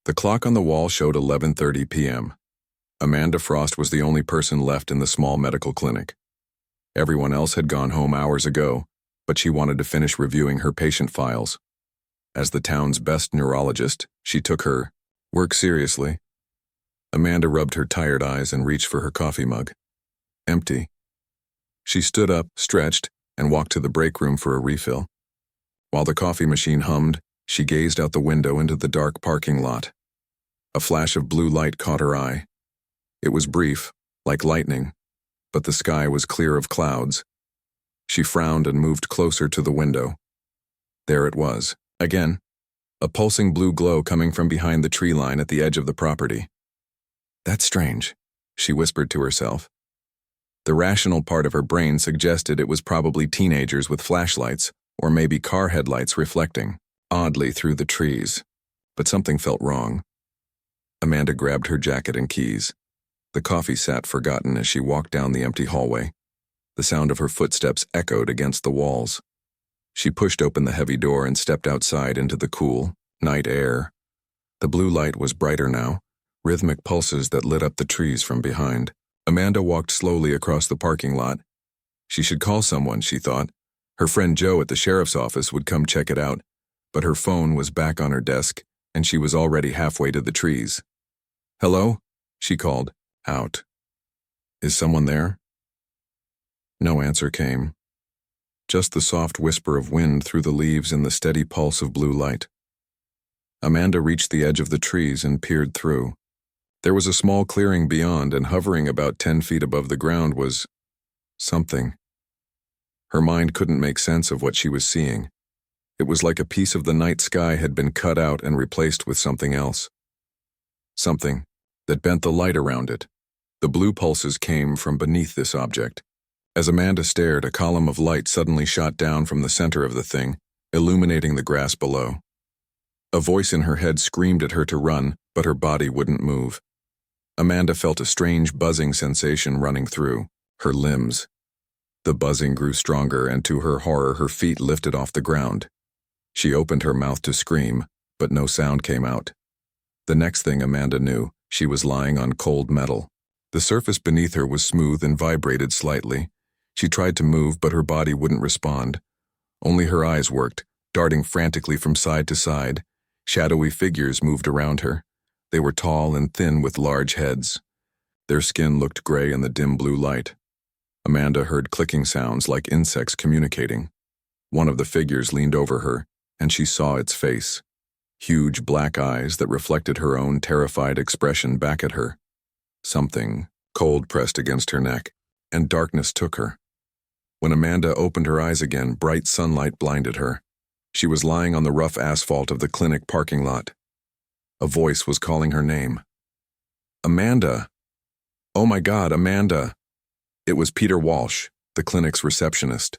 The clock on the wall showed 11:30 p.m. Amanda Frost was the only person left in the small medical clinic. Everyone else had gone home hours ago, but she wanted to finish reviewing her patient files. As the town's best neurologist, she took her work seriously. Amanda rubbed her tired eyes and reached for her coffee mug. Empty. She stood up, stretched, and walked to the break room for a refill. While the coffee machine hummed, she gazed out the window into the dark parking lot. A flash of blue light caught her eye. It was brief, like lightning, but the sky was clear of clouds. She frowned and moved closer to the window. There it was, again, a pulsing blue glow coming from behind the tree line at the edge of the property. That's strange, she whispered to herself. The rational part of her brain suggested it was probably teenagers with flashlights, or maybe car headlights reflecting oddly through the trees. But something felt wrong. Amanda grabbed her jacket and keys. The coffee sat forgotten as she walked down the empty hallway. The sound of her footsteps echoed against the walls. She pushed open the heavy door and stepped outside into the cool, night air. The blue light was brighter now, rhythmic pulses that lit up the trees from behind. Amanda walked slowly across the parking lot. She should call someone, she thought. Her friend Joe at the sheriff's office would come check it out, but her phone was back on her desk, and she was already halfway to the trees. "Hello?" she called, out. "Is someone there?" No answer came. Just the soft whisper of wind through the leaves and the steady pulse of blue light. Amanda reached the edge of the trees and peered through. There was a small clearing beyond, and hovering about 10 feet above the ground was something. Her mind couldn't make sense of what she was seeing. It was like a piece of the night sky had been cut out and replaced with something else. Something that bent the light around it. The blue pulses came from beneath this object. As Amanda stared, a column of light suddenly shot down from the center of the thing, illuminating the grass below. A voice in her head screamed at her to run, but her body wouldn't move. Amanda felt a strange buzzing sensation running through her limbs. The buzzing grew stronger, and to her horror, her feet lifted off the ground. She opened her mouth to scream, but no sound came out. The next thing Amanda knew, she was lying on cold metal. The surface beneath her was smooth and vibrated slightly. She tried to move, but her body wouldn't respond. Only her eyes worked, darting frantically from side to side. Shadowy figures moved around her. They were tall and thin with large heads. Their skin looked gray in the dim blue light. Amanda heard clicking sounds like insects communicating. One of the figures leaned over her, and she saw its face. Huge black eyes that reflected her own terrified expression back at her. Something cold pressed against her neck, and darkness took her. When Amanda opened her eyes again, bright sunlight blinded her. She was lying on the rough asphalt of the clinic parking lot. A voice was calling her name. "Amanda! Oh my God, Amanda!" It was Peter Walsh, the clinic's receptionist.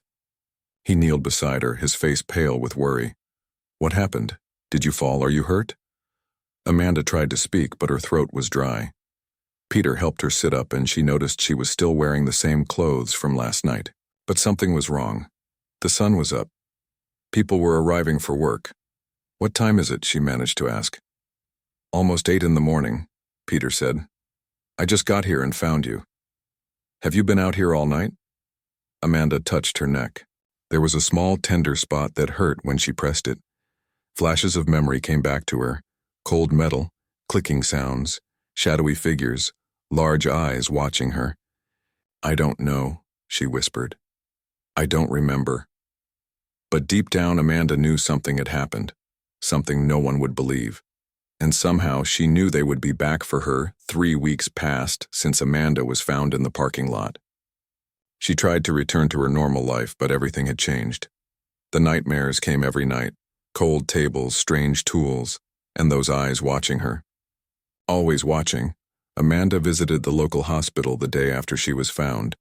He kneeled beside her, his face pale with worry. "What happened? Did you fall? Are you hurt?" Amanda tried to speak, but her throat was dry. Peter helped her sit up, and she noticed she was still wearing the same clothes from last night. But something was wrong. The sun was up. People were arriving for work. "What time is it?" she managed to ask. "Almost 8 in the morning," Peter said. "I just got here and found you. Have you been out here all night?" Amanda touched her neck. There was a small tender spot that hurt when she pressed it. Flashes of memory came back to her. Cold metal, clicking sounds, shadowy figures, large eyes watching her. "I don't know," she whispered. "I don't remember." But deep down, Amanda knew something had happened, something no one would believe. And somehow she knew they would be back for her. 3 weeks passed since Amanda was found in the parking lot. She tried to return to her normal life, but everything had changed. The nightmares came every night, cold tables, strange tools, and those eyes watching her. Always watching, Amanda visited the local hospital the day after she was found.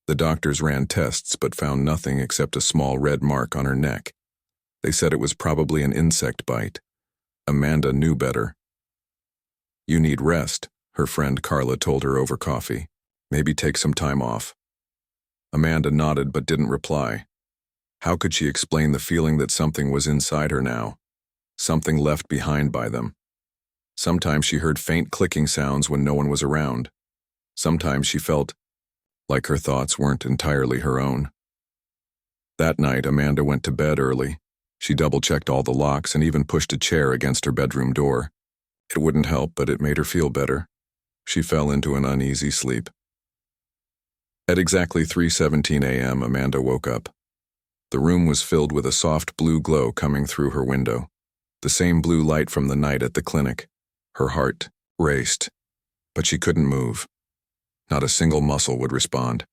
The doctors ran tests but found nothing except a small red mark on her neck. They said it was probably an insect bite. Amanda knew better. "You need rest," her friend Carla told her over coffee. "Maybe take some time off." Amanda nodded but didn't reply. How could she explain the feeling that something was inside her now? Something left behind by them. Sometimes she heard faint clicking sounds when no one was around. Sometimes she felt like her thoughts weren't entirely her own. That night, Amanda went to bed early. She double-checked all the locks and even pushed a chair against her bedroom door. It wouldn't help, but it made her feel better. She fell into an uneasy sleep. At exactly 3:17 a.m., Amanda woke up. The room was filled with a soft blue glow coming through her window, the same blue light from the night at the clinic. Her heart raced, but she couldn't move. Not a single muscle would respond.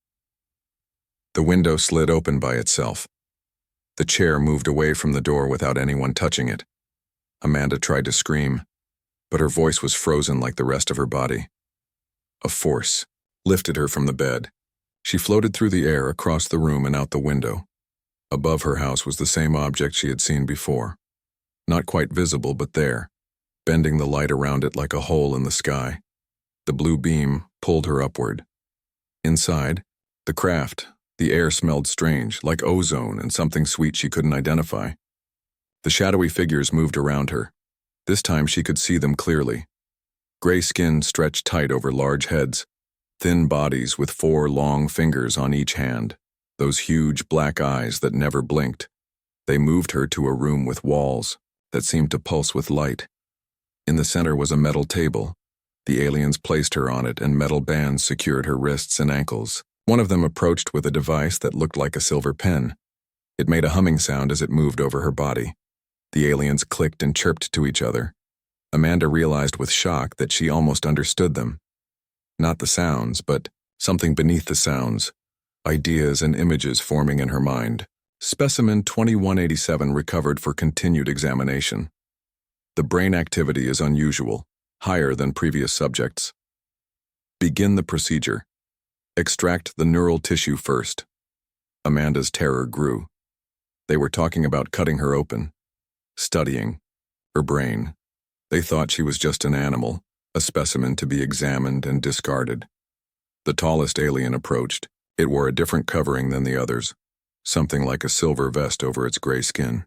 The window slid open by itself. The chair moved away from the door without anyone touching it. Amanda tried to scream, but her voice was frozen like the rest of her body. A force lifted her from the bed. She floated through the air across the room and out the window. Above her house was the same object she had seen before. Not quite visible, but there, bending the light around it like a hole in the sky. The blue beam pulled her upward. Inside, the craft, the air smelled strange, like ozone and something sweet she couldn't identify. The shadowy figures moved around her. This time she could see them clearly. Gray skin stretched tight over large heads, thin bodies with 4 long fingers on each hand, those huge black eyes that never blinked. They moved her to a room with walls that seemed to pulse with light. In the center was a metal table. The aliens placed her on it, and metal bands secured her wrists and ankles. One of them approached with a device that looked like a silver pen. It made a humming sound as it moved over her body. The aliens clicked and chirped to each other. Amanda realized with shock that she almost understood them. Not the sounds, but something beneath the sounds. Ideas and images forming in her mind. Specimen 2187 recovered for continued examination. The brain activity is unusual, higher than previous subjects. Begin the procedure. Extract the neural tissue first. Amanda's terror grew. They were talking about cutting her open, studying her brain. They thought she was just an animal, a specimen to be examined and discarded. The tallest alien approached. It wore a different covering than the others, something like a silver vest over its gray skin.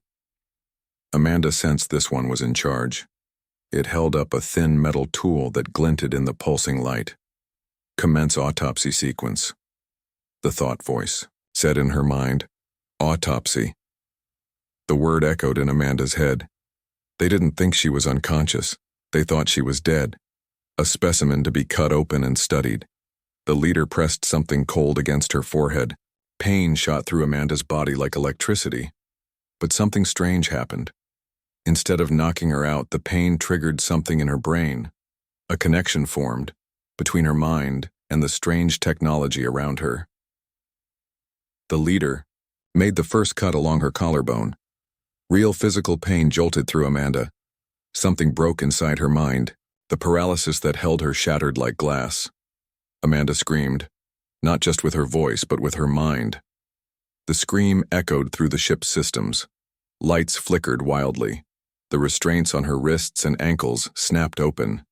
Amanda sensed this one was in charge. It held up a thin metal tool that glinted in the pulsing light. Commence autopsy sequence. The thought voice said in her mind, autopsy. The word echoed in Amanda's head. They didn't think she was unconscious. They thought she was dead. A specimen to be cut open and studied. The leader pressed something cold against her forehead. Pain shot through Amanda's body like electricity. But something strange happened. Instead of knocking her out, the pain triggered something in her brain. A connection formed between her mind and the strange technology around her. The leader made the first cut along her collarbone. Real physical pain jolted through Amanda. Something broke inside her mind. The paralysis that held her shattered like glass. Amanda screamed, not just with her voice, but with her mind. The scream echoed through the ship's systems. Lights flickered wildly. The restraints on her wrists and ankles snapped open.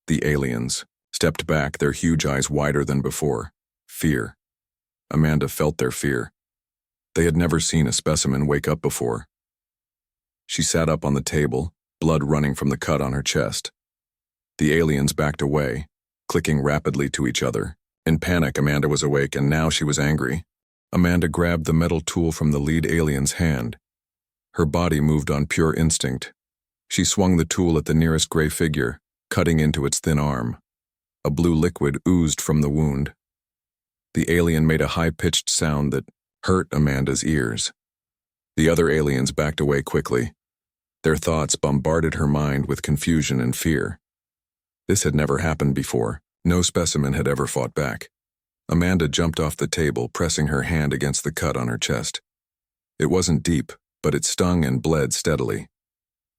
The aliens stepped back, their huge eyes wider than before. Fear. Amanda felt their fear. They had never seen a specimen wake up before. She sat up on the table, blood running from the cut on her chest. The aliens backed away, clicking rapidly to each other. In panic, Amanda was awake, and now she was angry. Amanda grabbed the metal tool from the lead alien's hand. Her body moved on pure instinct. She swung the tool at the nearest gray figure, cutting into its thin arm. A blue liquid oozed from the wound. The alien made a high-pitched sound that hurt Amanda's ears. The other aliens backed away quickly. Their thoughts bombarded her mind with confusion and fear. This had never happened before. No specimen had ever fought back. Amanda jumped off the table, pressing her hand against the cut on her chest. It wasn't deep, but it stung and bled steadily.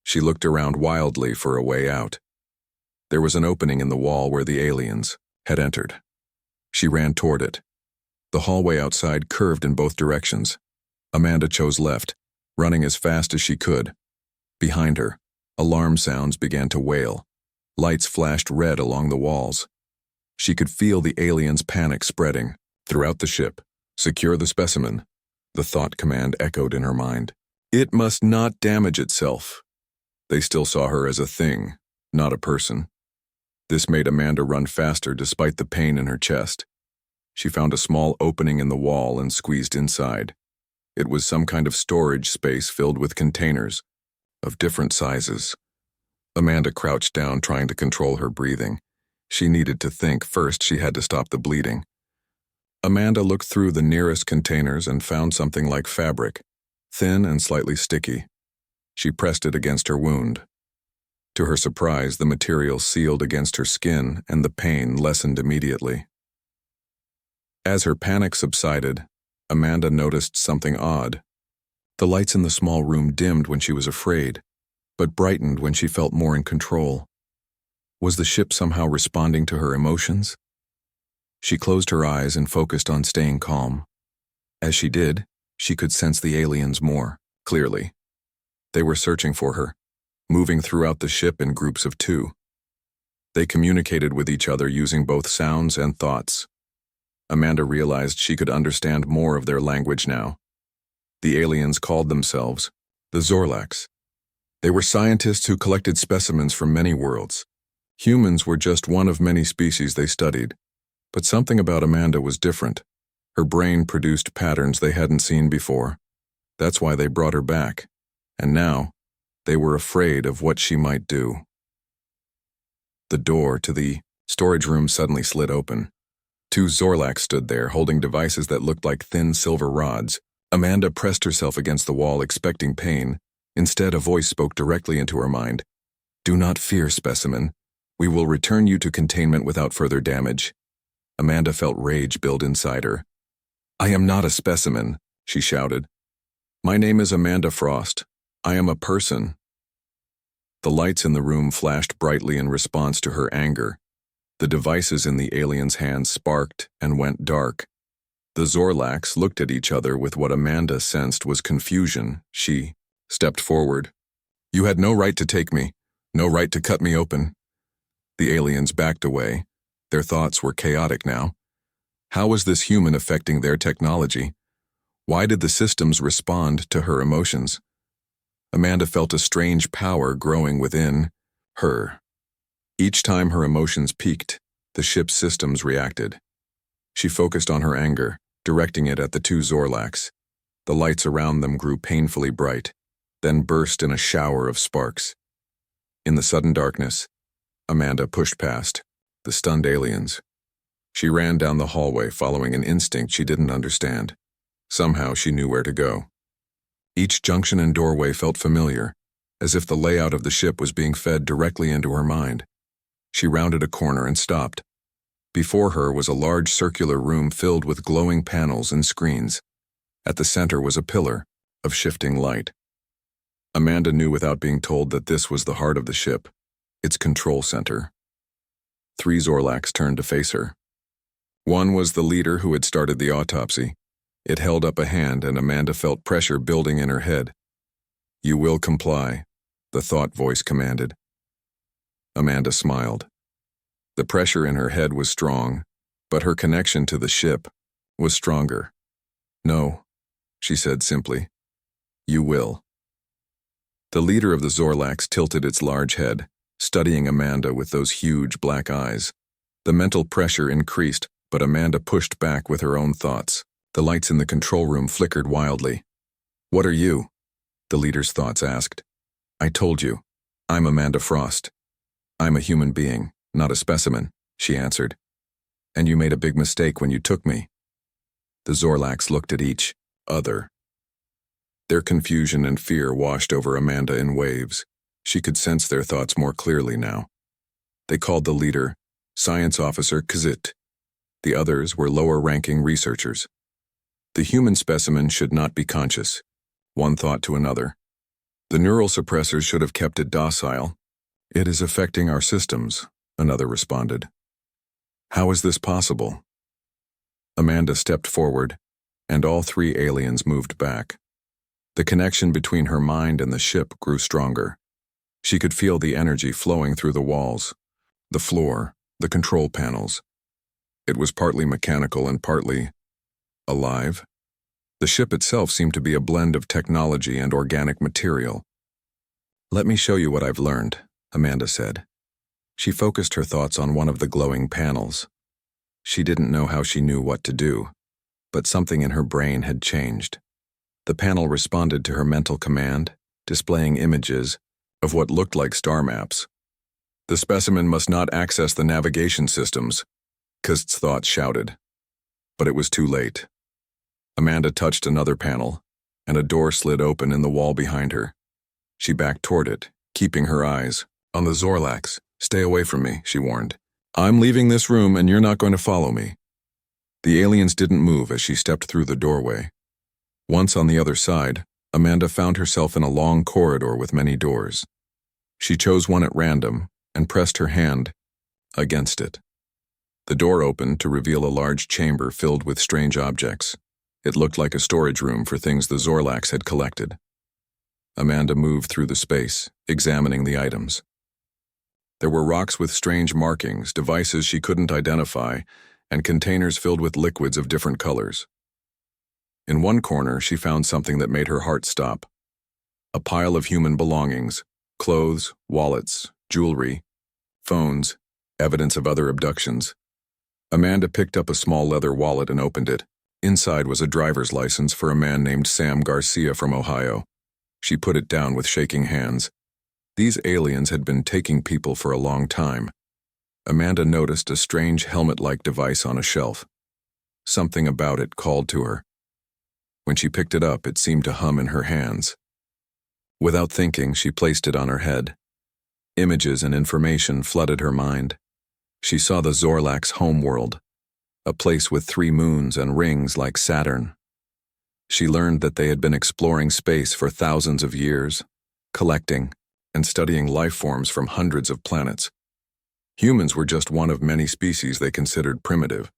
She looked around wildly for a way out. There was an opening in the wall where the aliens had entered. She ran toward it. The hallway outside curved in both directions. Amanda chose left, running as fast as she could. Behind her, alarm sounds began to wail. Lights flashed red along the walls. She could feel the aliens' panic spreading throughout the ship. Secure the specimen. The thought command echoed in her mind. It must not damage itself. They still saw her as a thing, not a person. This made Amanda run faster despite the pain in her chest. She found a small opening in the wall and squeezed inside. It was some kind of storage space filled with containers of different sizes. Amanda crouched down, trying to control her breathing. She needed to think. First, she had to stop the bleeding. Amanda looked through the nearest containers and found something like fabric, thin and slightly sticky. She pressed it against her wound. To her surprise, the material sealed against her skin and the pain lessened immediately. As her panic subsided, Amanda noticed something odd. The lights in the small room dimmed when she was afraid, but brightened when she felt more in control. Was the ship somehow responding to her emotions? She closed her eyes and focused on staying calm. As she did, she could sense the aliens more clearly. They were searching for her, moving throughout the ship in groups of 2. They communicated with each other using both sounds and thoughts. Amanda realized she could understand more of their language now. The aliens called themselves the Zorlax. They were scientists who collected specimens from many worlds. Humans were just one of many species they studied. But something about Amanda was different. Her brain produced patterns they hadn't seen before. That's why they brought her back. And now, they were afraid of what she might do. The door to the storage room suddenly slid open. 2 Zorlax stood there, holding devices that looked like thin silver rods. Amanda pressed herself against the wall, expecting pain. Instead, a voice spoke directly into her mind. "Do not fear, specimen. We will return you to containment without further damage." Amanda felt rage build inside her. "I am not a specimen," she shouted. "My name is Amanda Frost. I am a person." The lights in the room flashed brightly in response to her anger. The devices in the aliens' hands sparked and went dark. The Zorlax looked at each other with what Amanda sensed was confusion. She stepped forward. "You had no right to take me, no right to cut me open." The aliens backed away. Their thoughts were chaotic now. How was this human affecting their technology? Why did the systems respond to her emotions? Amanda felt a strange power growing within her. Each time her emotions peaked, the ship's systems reacted. She focused on her anger, directing it at the 2 Zorlax. The lights around them grew painfully bright, then burst in a shower of sparks. In the sudden darkness, Amanda pushed past the stunned aliens. She ran down the hallway, following an instinct she didn't understand. Somehow she knew where to go. Each junction and doorway felt familiar, as if the layout of the ship was being fed directly into her mind. She rounded a corner and stopped. Before her was a large circular room filled with glowing panels and screens. At the center was a pillar of shifting light. Amanda knew without being told that this was the heart of the ship, its control center. 3 Zorlax turned to face her. One was the leader who had started the autopsy. It held up a hand, and Amanda felt pressure building in her head. "You will comply," the thought voice commanded. Amanda smiled. The pressure in her head was strong, but her connection to the ship was stronger. "No," she said simply. "You will." The leader of the Zorlax tilted its large head, studying Amanda with those huge black eyes. The mental pressure increased, but Amanda pushed back with her own thoughts. The lights in the control room flickered wildly. "What are you?" the leader's thoughts asked. "I told you. I'm Amanda Frost. I'm a human being, not a specimen," she answered. "And you made a big mistake when you took me." The Zorlax looked at each other. Their confusion and fear washed over Amanda in waves. She could sense their thoughts more clearly now. They called the leader Science Officer Kazit. The others were lower-ranking researchers. The human specimen should not be conscious, one thought to another. The neural suppressors should have kept it docile. "It is affecting our systems," another responded. "How is this possible?" Amanda stepped forward, and all 3 aliens moved back. The connection between her mind and the ship grew stronger. She could feel the energy flowing through the walls, the floor, the control panels. It was partly mechanical and partly alive. The ship itself seemed to be a blend of technology and organic material. "Let me show you what I've learned," Amanda said. She focused her thoughts on one of the glowing panels. She didn't know how she knew what to do, but something in her brain had changed. The panel responded to her mental command, displaying images of what looked like star maps. The specimen must not access the navigation systems, Kust's thoughts shouted. But it was too late. Amanda touched another panel, and a door slid open in the wall behind her. She backed toward it, keeping her eyes on the Zorlax. "Stay away from me," she warned. "I'm leaving this room and you're not going to follow me." The aliens didn't move as she stepped through the doorway. Once on the other side, Amanda found herself in a long corridor with many doors. She chose one at random and pressed her hand against it. The door opened to reveal a large chamber filled with strange objects. It looked like a storage room for things the Zorlax had collected. Amanda moved through the space, examining the items. There were rocks with strange markings, devices she couldn't identify, and containers filled with liquids of different colors. In one corner, she found something that made her heart stop. A pile of human belongings, clothes, wallets, jewelry, phones, evidence of other abductions. Amanda picked up a small leather wallet and opened it. Inside was a driver's license for a man named Sam Garcia from Ohio. She put it down with shaking hands. These aliens had been taking people for a long time. Amanda noticed a strange helmet-like device on a shelf. Something about it called to her. When she picked it up, it seemed to hum in her hands. Without thinking, she placed it on her head. Images and information flooded her mind. She saw the Zorlax homeworld, a place with 3 moons and rings like Saturn. She learned that they had been exploring space for thousands of years, collecting and studying life forms from hundreds of planets. Humans were just one of many species they considered primitive.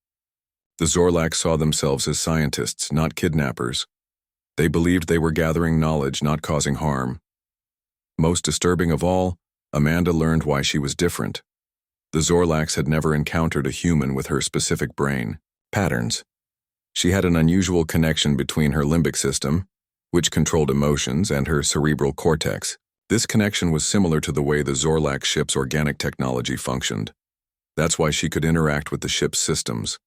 The Zorlax saw themselves as scientists, not kidnappers. They believed they were gathering knowledge, not causing harm. Most disturbing of all, Amanda learned why she was different. The Zorlax had never encountered a human with her specific brain patterns. She had an unusual connection between her limbic system, which controlled emotions, and her cerebral cortex. This connection was similar to the way the Zorlax ship's organic technology functioned. That's why she could interact with the ship's systems.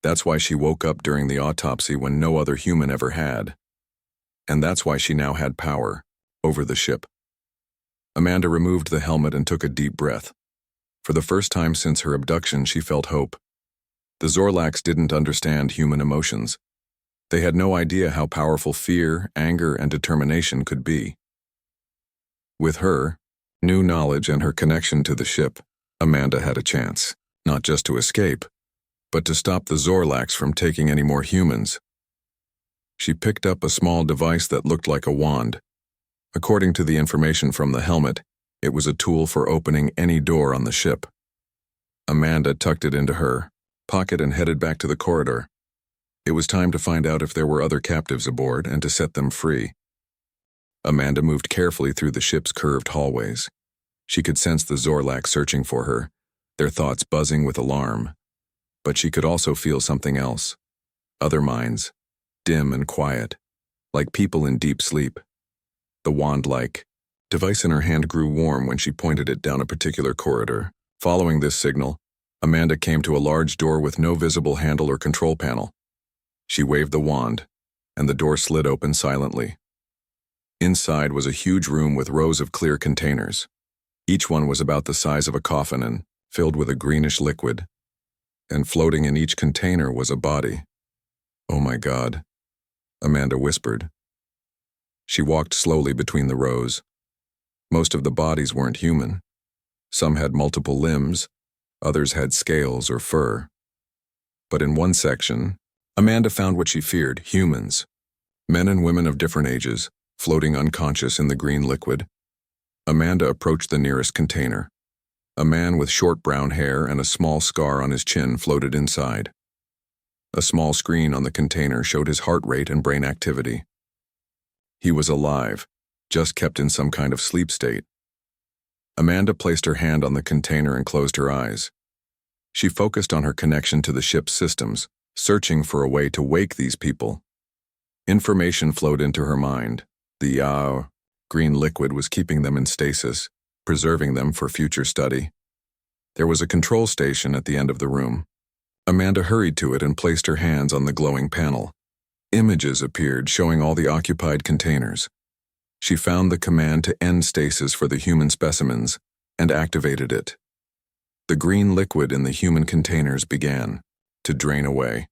That's why she woke up during the autopsy when no other human ever had. And that's why she now had power over the ship. Amanda removed the helmet and took a deep breath. For the first time since her abduction, she felt hope. The Zorlax didn't understand human emotions. They had no idea how powerful fear, anger, and determination could be. With her, new knowledge, and her connection to the ship, Amanda had a chance, not just to escape, but to stop the Zorlax from taking any more humans. She picked up a small device that looked like a wand. According to the information from the helmet, it was a tool for opening any door on the ship. Amanda tucked it into her pocket and headed back to the corridor. It was time to find out if there were other captives aboard and to set them free. Amanda moved carefully through the ship's curved hallways. She could sense the Zorlax searching for her, their thoughts buzzing with alarm. But she could also feel something else. Other minds, dim and quiet, like people in deep sleep. The wand-like device in her hand grew warm when she pointed it down a particular corridor. Following this signal, Amanda came to a large door with no visible handle or control panel. She waved the wand, and the door slid open silently. Inside was a huge room with rows of clear containers. Each one was about the size of a coffin and filled with a greenish liquid. And floating in each container was a body. "Oh my God," Amanda whispered. She walked slowly between the rows. Most of the bodies weren't human. Some had multiple limbs, others had scales or fur. But in one section, Amanda found what she feared: humans. Men and women of different ages, floating unconscious in the green liquid. Amanda approached the nearest container. A man with short brown hair and a small scar on his chin floated inside. A small screen on the container showed his heart rate and brain activity. He was alive, just kept in some kind of sleep state. Amanda placed her hand on the container and closed her eyes. She focused on her connection to the ship's systems, searching for a way to wake these people. Information flowed into her mind. The green liquid was keeping them in stasis, preserving them for future study. There was a control station at the end of the room. Amanda hurried to it and placed her hands on the glowing panel. Images appeared showing all the occupied containers. She found the command to end stasis for the human specimens and activated it. The green liquid in the human containers began to drain away.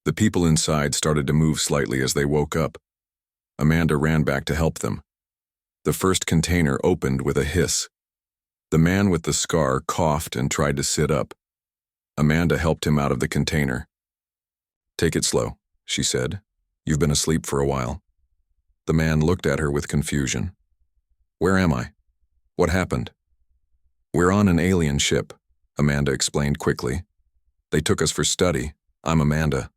The people inside started to move slightly as they woke up. Amanda ran back to help them. The first container opened with a hiss. The man with the scar coughed and tried to sit up. Amanda helped him out of the container. "Take it slow," she said. "You've been asleep for a while." The man looked at her with confusion. "Where am I? What happened?" "We're on an alien ship," Amanda explained quickly. "They took us for study. I'm Amanda."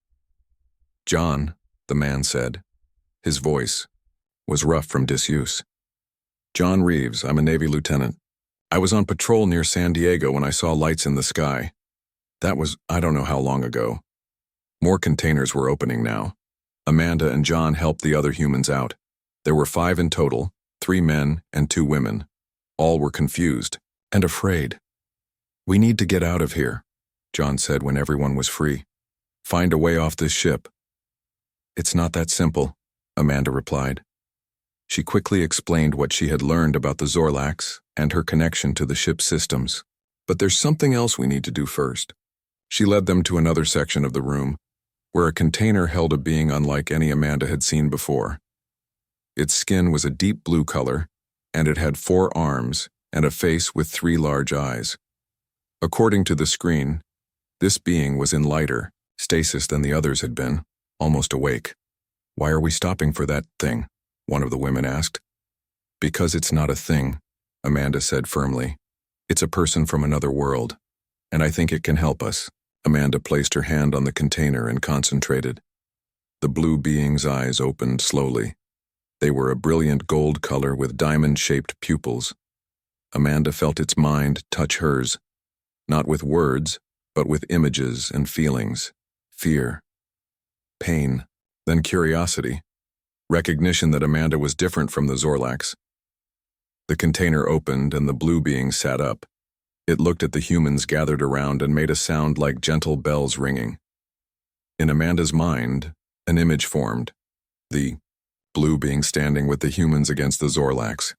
"John," the man said. His voice was rough from disuse. "John Reeves, I'm a Navy lieutenant. I was on patrol near San Diego when I saw lights in the sky. That was, I don't know how long ago." More containers were opening now. Amanda and John helped the other humans out. There were 5 in total, 3 men and 2 women. All were confused and afraid. "We need to get out of here," John said when everyone was free. "Find a way off this ship." "It's not that simple," Amanda replied. She quickly explained what she had learned about the Zorlax and her connection to the ship's systems. "But there's something else we need to do first." She led them to another section of the room, where a container held a being unlike any Amanda had seen before. Its skin was a deep blue color, and it had 4 arms and a face with 3 large eyes. According to the screen, this being was in lighter stasis than the others had been, almost awake. "Why are we stopping for that thing?" one of the women asked. "Because it's not a thing," Amanda said firmly. "It's a person from another world, and I think it can help us." Amanda placed her hand on the container and concentrated. The blue being's eyes opened slowly. They were a brilliant gold color with diamond-shaped pupils. Amanda felt its mind touch hers, not with words, but with images and feelings. Fear, pain, then curiosity. Recognition that Amanda was different from the Zorlax. The container opened and the blue being sat up. It looked at the humans gathered around and made a sound like gentle bells ringing. In Amanda's mind, an image formed. The blue being standing with the humans against the Zorlax.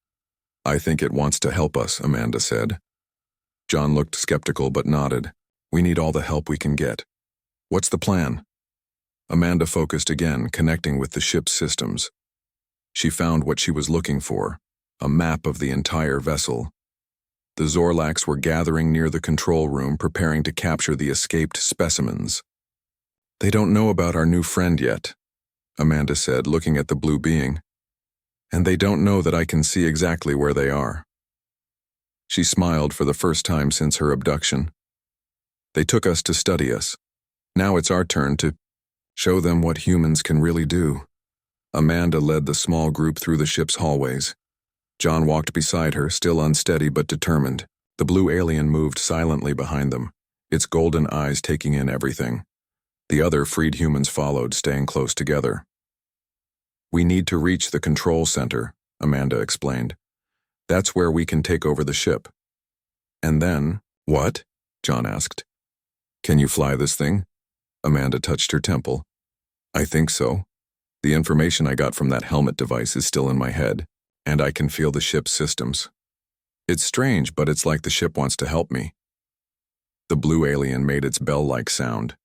"I think it wants to help us," Amanda said. John looked skeptical but nodded. "We need all the help we can get." "What's the plan?" Amanda focused again, connecting with the ship's systems. She found what she was looking for, a map of the entire vessel. The Zorlax were gathering near the control room, preparing to capture the escaped specimens. "They don't know about our new friend yet," Amanda said, looking at the blue being. "And they don't know that I can see exactly where they are." She smiled for the first time since her abduction. "They took us to study us. Now it's our turn to show them what humans can really do." Amanda led the small group through the ship's hallways. John walked beside her, still unsteady but determined. The blue alien moved silently behind them, its golden eyes taking in everything. The other freed humans followed, staying close together. "We need to reach the control center," Amanda explained. "That's where we can take over the ship." "And then—" "What?" John asked. "Can you fly this thing?" Amanda touched her temple. "I think so. The information I got from that helmet device is still in my head, and I can feel the ship's systems. It's strange, but it's like the ship wants to help me." The blue alien made its bell-like sound.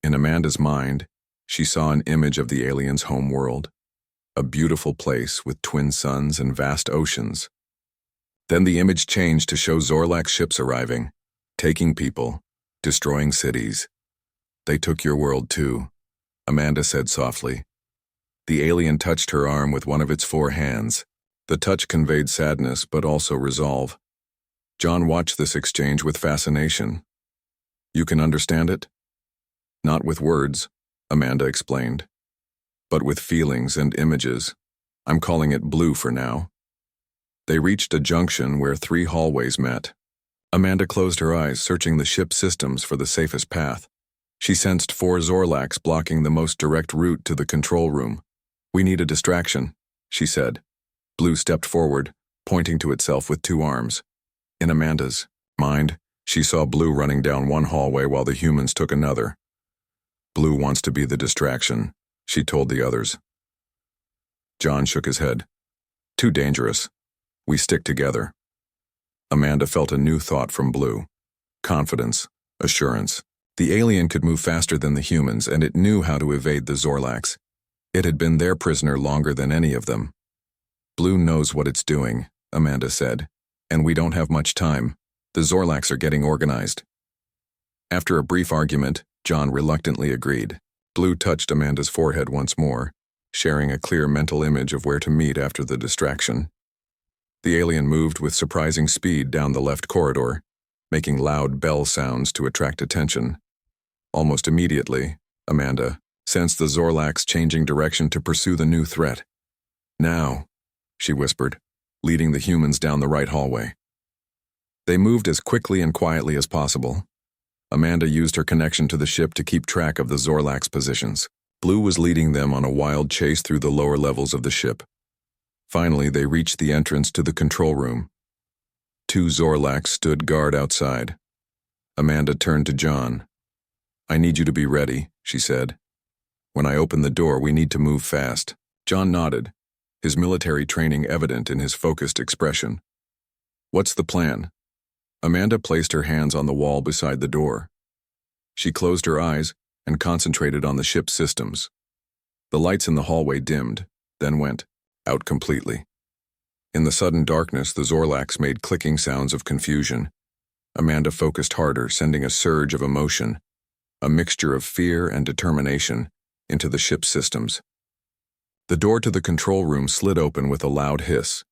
In Amanda's mind, she saw an image of the alien's home world, a beautiful place with twin suns and vast oceans. Then the image changed to show Zorlax ships arriving, taking people, destroying cities. "They took your world too," Amanda said softly. The alien touched her arm with one of its 4 hands. The touch conveyed sadness but also resolve. John watched this exchange with fascination. "You can understand it?" "Not with words," Amanda explained, "but with feelings and images. I'm calling it blue for now." They reached a junction where 3 hallways met. Amanda closed her eyes, searching the ship's systems for the safest path. She sensed 4 Zorlax blocking the most direct route to the control room. "We need a distraction," she said. Blue stepped forward, pointing to itself with 2 arms. In Amanda's Mind, she saw Blue running down one hallway while the humans took another. Blue wants to be the distraction, she told the others. John shook his head. Too dangerous. We stick together. Amanda felt a new thought from Blue. Confidence, assurance. The alien could move faster than the humans, and it knew how to evade the Zorlax. It had been their prisoner longer than any of them. Blue knows what it's doing, Amanda said, and we don't have much time. The Zorlax are getting organized. After a brief argument, John reluctantly agreed. Blue touched Amanda's forehead once more, sharing a clear mental image of where to meet after the distraction. The alien moved with surprising speed down the left corridor, making loud bell sounds to attract attention. Almost immediately, Amanda sensed the Zorlax changing direction to pursue the new threat. Now, she whispered, leading the humans down the right hallway. They moved as quickly and quietly as possible. Amanda used her connection to the ship to keep track of the Zorlax positions. Blue was leading them on a wild chase through the lower levels of the ship. Finally, they reached the entrance to the control room. 2 Zorlax stood guard outside. Amanda turned to John. I need you to be ready, she said. When I open the door, we need to move fast. John nodded, his military training evident in his focused expression. What's the plan? Amanda placed her hands on the wall beside the door. She closed her eyes and concentrated on the ship's systems. The lights in the hallway dimmed, then went out completely. In the sudden darkness, the Zorlax made clicking sounds of confusion. Amanda focused harder, sending a surge of emotion, a mixture of fear and determination, into the ship's systems. The door to the control room slid open with a loud hiss.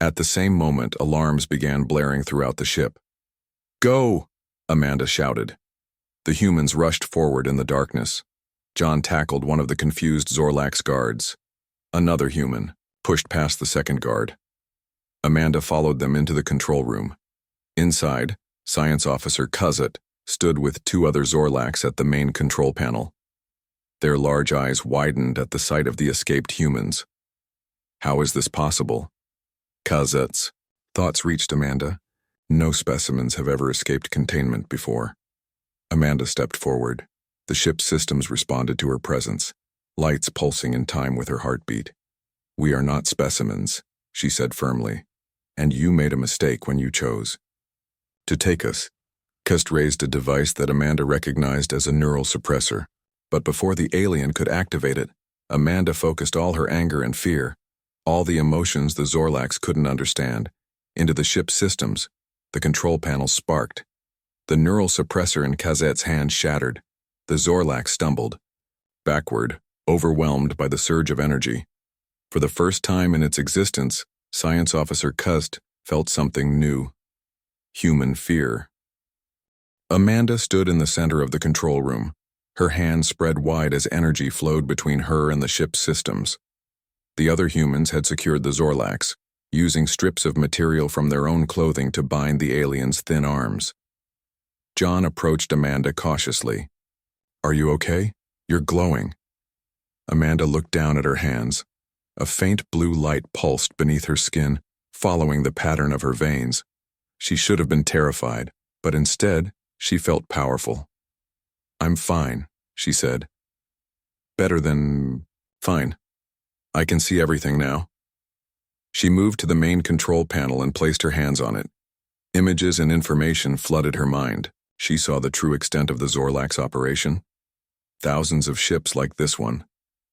At the same moment, alarms began blaring throughout the ship. Go! Amanda shouted. The humans rushed forward in the darkness. John tackled one of the confused Zorlax guards. Another human pushed past the second guard. Amanda followed them into the control room. Inside, Science Officer Kuzet stood with 2 other Zorlax at the main control panel. Their large eyes widened at the sight of the escaped humans. How is this possible? Kuzet's thoughts reached Amanda. No specimens have ever escaped containment before. Amanda stepped forward. The ship's systems responded to her presence, lights pulsing in time with her heartbeat. We are not specimens, she said firmly, and you made a mistake when you chose to take us. Kust raised a device that Amanda recognized as a neural suppressor, but before the alien could activate it, Amanda focused all her anger and fear, all the emotions the Zorlax couldn't understand, into the ship's systems. The control panel sparked. The neural suppressor in Kuzet's hand shattered. The Zorlax stumbled backward, overwhelmed by the surge of energy. For the first time in its existence, Science Officer Kust felt something new. Human fear. Amanda stood in the center of the control room, her hands spread wide as energy flowed between her and the ship's systems. The other humans had secured the Zorlax, using strips of material from their own clothing to bind the alien's thin arms. John approached Amanda cautiously. Are you okay? You're glowing. Amanda looked down at her hands. A faint blue light pulsed beneath her skin, following the pattern of her veins. She should have been terrified, but instead, she felt powerful. I'm fine, she said. Better than fine. I can see everything now. She moved to the main control panel and placed her hands on it. Images and information flooded her mind. She saw the true extent of the Zorlax operation. Thousands of ships like this one,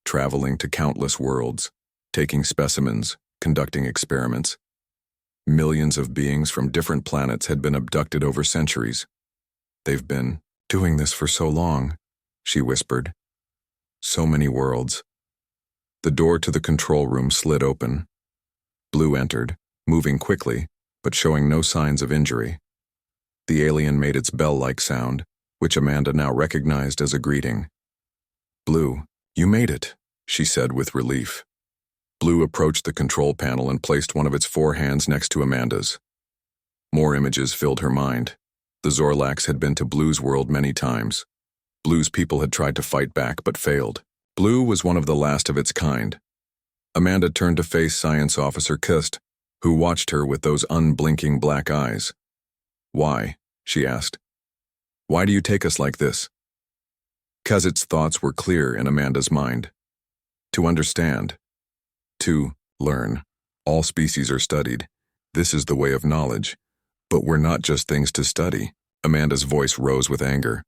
traveling to countless worlds, taking specimens, conducting experiments. Millions of beings from different planets had been abducted over centuries. They've been doing this for so long, she whispered. So many worlds. The door to the control room slid open. Blue entered, moving quickly, but showing no signs of injury. The alien made its bell-like sound, which Amanda now recognized as a greeting. Blue, you made it, she said with relief. Blue approached the control panel and placed one of its 4 hands next to Amanda's. More images filled her mind. The Zorlax had been to Blue's world many times. Blue's people had tried to fight back but failed. Blue was one of the last of its kind. Amanda turned to face Science Officer Kust, who watched her with those unblinking black eyes. Why? she asked. Why do you take us like this? Kazit's thoughts were clear in Amanda's mind. To understand. To learn. All species are studied. This is the way of knowledge. But we're not just things to study. Amanda's voice rose with anger.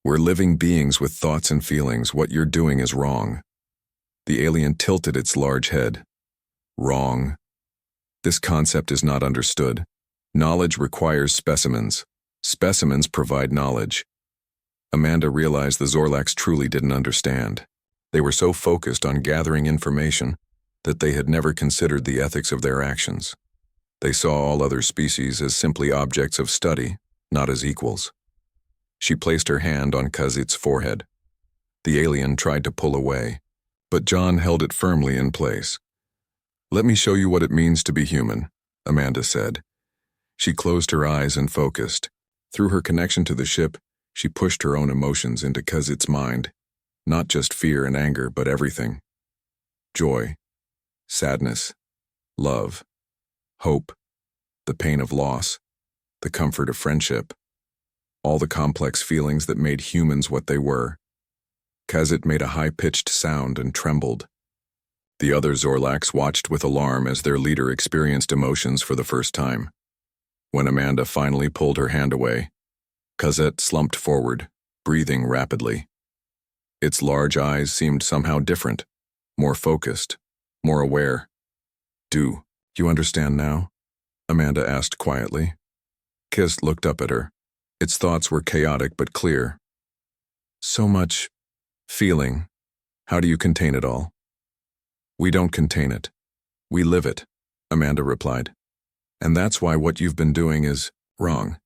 We're living beings with thoughts and feelings. What you're doing is wrong. The alien tilted its large head. Wrong. This concept is not understood. Knowledge requires specimens. Specimens provide knowledge. Amanda realized the Zorlax truly didn't understand. They were so focused on gathering information that they had never considered the ethics of their actions. They saw all other species as simply objects of study, not as equals. She placed her hand on Kazit's forehead. The alien tried to pull away, but John held it firmly in place. Let me show you what it means to be human, Amanda said. She closed her eyes and focused. Through her connection to the ship, she pushed her own emotions into Kazit's mind. Not just fear and anger, but everything. Joy, sadness, love, hope, the pain of loss, the comfort of friendship, all the complex feelings that made humans what they were. Kazit made a high-pitched sound and trembled. The other Zorlax watched with alarm as their leader experienced emotions for the first time. When Amanda finally pulled her hand away, Kazit slumped forward, breathing rapidly. Its large eyes seemed somehow different, more focused, more aware. Do you understand now? Amanda asked quietly. Kist looked up at her. Its thoughts were chaotic but clear. So much feeling. How do you contain it all? We don't contain it. We live it, Amanda replied. And that's why what you've been doing is wrong.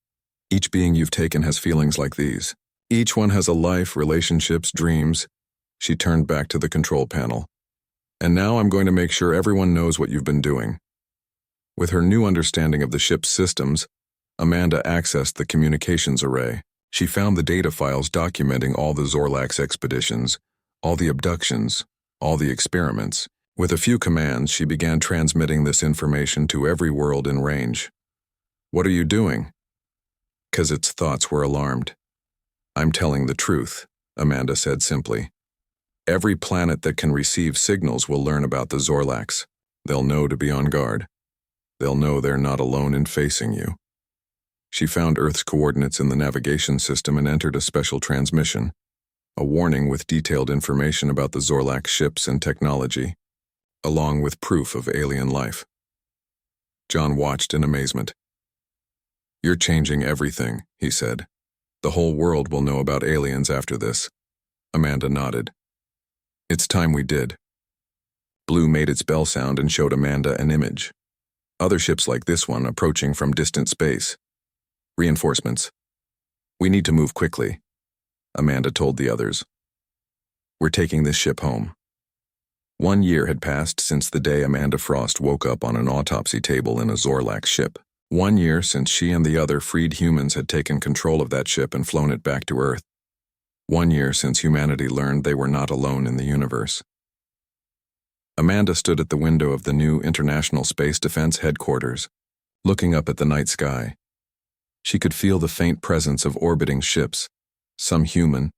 Each being you've taken has feelings like these. Each one has a life, relationships, dreams. She turned back to the control panel. And now I'm going to make sure everyone knows what you've been doing. With her new understanding of the ship's systems, Amanda accessed the communications array. She found the data files documenting all the Zorlax expeditions, all the abductions, all the experiments. With a few commands, she began transmitting this information to every world in range. What are you doing? Kazit's thoughts were alarmed. I'm telling the truth, Amanda said simply. Every planet that can receive signals will learn about the Zorlax. They'll know to be on guard. They'll know they're not alone in facing you. She found Earth's coordinates in the navigation system and entered a special transmission, a warning with detailed information about the Zorlax ships and technology, along with proof of alien life. John watched in amazement. You're changing everything, he said. The whole world will know about aliens after this. Amanda nodded. It's time we did. Blue made its bell sound and showed Amanda an image. Other ships like this one approaching from distant space. Reinforcements. We need to move quickly, Amanda told the others. We're taking this ship home. 1 year had passed since the day Amanda Frost woke up on an autopsy table in a Zorlax ship. 1 year since she and the other freed humans had taken control of that ship and flown it back to Earth. 1 year since humanity learned they were not alone in the universe. Amanda stood at the window of the new International Space Defense Headquarters, looking up at the night sky. She could feel the faint presence of orbiting ships, some human,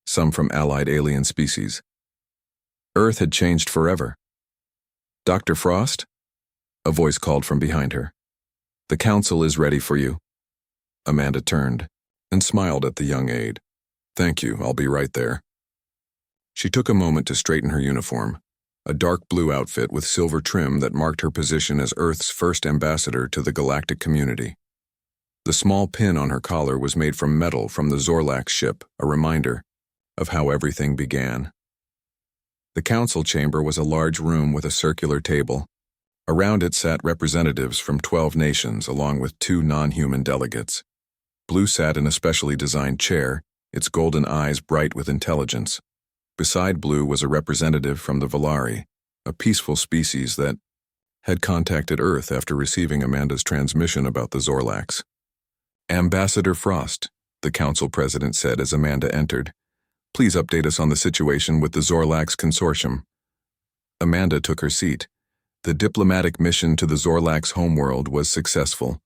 some from allied alien species. Earth had changed forever. Dr. Frost? A voice called from behind her. The council is ready for you. Amanda turned and smiled at the young aide. Thank you, I'll be right there. She took a moment to straighten her uniform, a dark blue outfit with silver trim that marked her position as Earth's first ambassador to the galactic community. The small pin on her collar was made from metal from the Zorlax ship, a reminder of how everything began. The council chamber was a large room with a circular table. Around it sat representatives from 12 nations along with 2 non-human delegates. Blue sat in a specially designed chair, its golden eyes bright with intelligence. Beside Blue was a representative from the Valari, a peaceful species that had contacted Earth after receiving Amanda's transmission about the Zorlax. Ambassador Frost, the council president said as Amanda entered, please update us on the situation with the Zorlax consortium. Amanda took her seat. The diplomatic mission to the Zorlax homeworld was successful.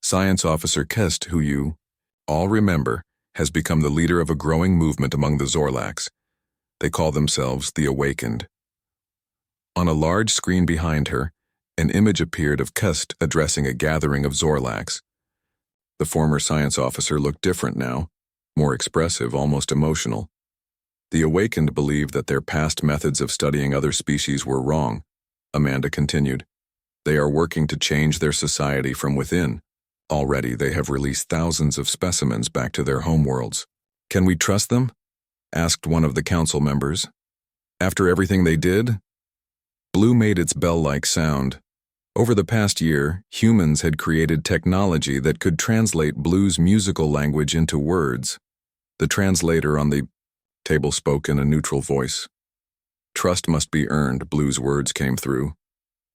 Science Officer Kest, who you all remember, has become the leader of a growing movement among the Zorlax. They call themselves the Awakened. On a large screen behind her, an image appeared of Kust addressing a gathering of Zorlax. The former science officer looked different now, more expressive, almost emotional. The Awakened believed that their past methods of studying other species were wrong. Amanda continued. They are working to change their society from within. Already they have released thousands of specimens back to their homeworlds. Can we trust them? Asked one of the council members. After everything they did? Blue made its bell-like sound. Over the past year, humans had created technology that could translate Blue's musical language into words. The translator on the table spoke in a neutral voice. Trust must be earned, Blue's words came through.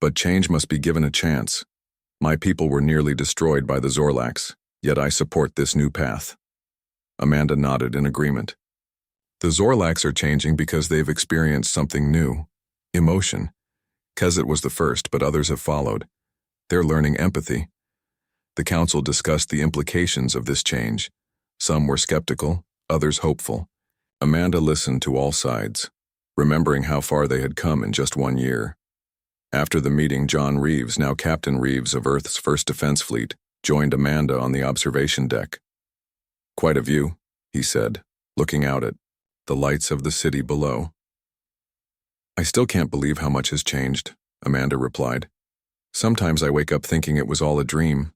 But change must be given a chance. My people were nearly destroyed by the Zorlax, yet I support this new path. Amanda nodded in agreement. The Zorlax are changing because they've experienced something new. Emotion. Kezit was the first, but others have followed. They're learning empathy. The council discussed the implications of this change. Some were skeptical, others hopeful. Amanda listened to all sides, remembering how far they had come in just 1 year. After the meeting, John Reeves, now Captain Reeves of Earth's 1st Defense Fleet, joined Amanda on the observation deck. Quite a view, he said, looking out at the lights of the city below. I still can't believe how much has changed, Amanda replied. Sometimes I wake up thinking it was all a dream.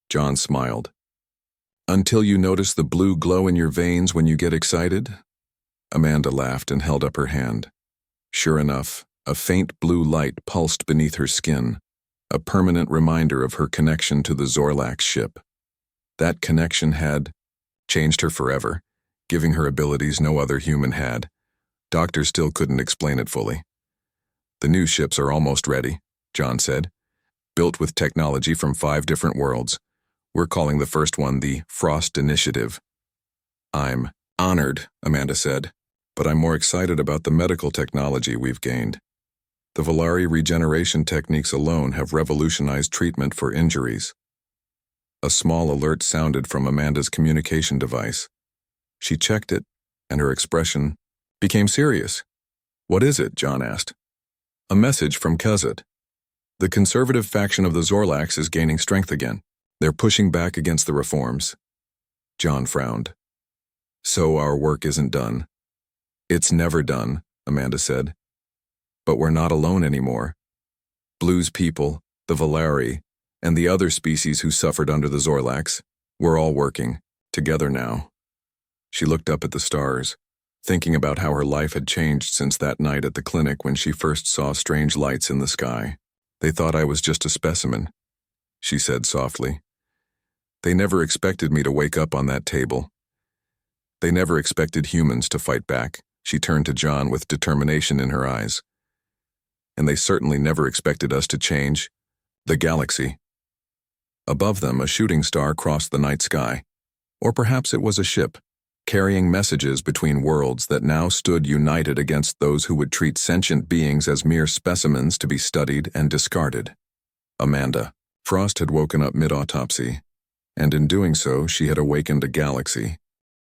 John smiled. Until you notice the blue glow in your veins when you get excited? Amanda laughed and held up her hand. Sure enough, a faint blue light pulsed beneath her skin, a permanent reminder of her connection to the Zorlax ship. That connection had changed her forever, giving her abilities no other human had. Doctors still couldn't explain it fully. The new ships are almost ready, John said. Built with technology from 5 different worlds. We're calling the first one the Frost Initiative. I'm honored, Amanda said, but I'm more excited about the medical technology we've gained. The Volari regeneration techniques alone have revolutionized treatment for injuries. A small alert sounded from Amanda's communication device. She checked it, and her expression became serious. What is it? John asked. A message from Kezit. The conservative faction of the Zorlax is gaining strength again. They're pushing back against the reforms. John frowned. So our work isn't done. It's never done, Amanda said. But we're not alone anymore. Blue's people, the Volari, and the other species who suffered under the Zorlax, we're all working, together now. She looked up at the stars, thinking about how her life had changed since that night at the clinic when she first saw strange lights in the sky. They thought I was just a specimen, she said softly. They never expected me to wake up on that table. They never expected humans to fight back. She turned to John with determination in her eyes. And they certainly never expected us to change the galaxy. Above them, a shooting star crossed the night sky. Or perhaps it was a ship, carrying messages between worlds that now stood united against those who would treat sentient beings as mere specimens to be studied and discarded. Amanda. Frost had woken up mid-autopsy, and in doing so, she had awakened a galaxy.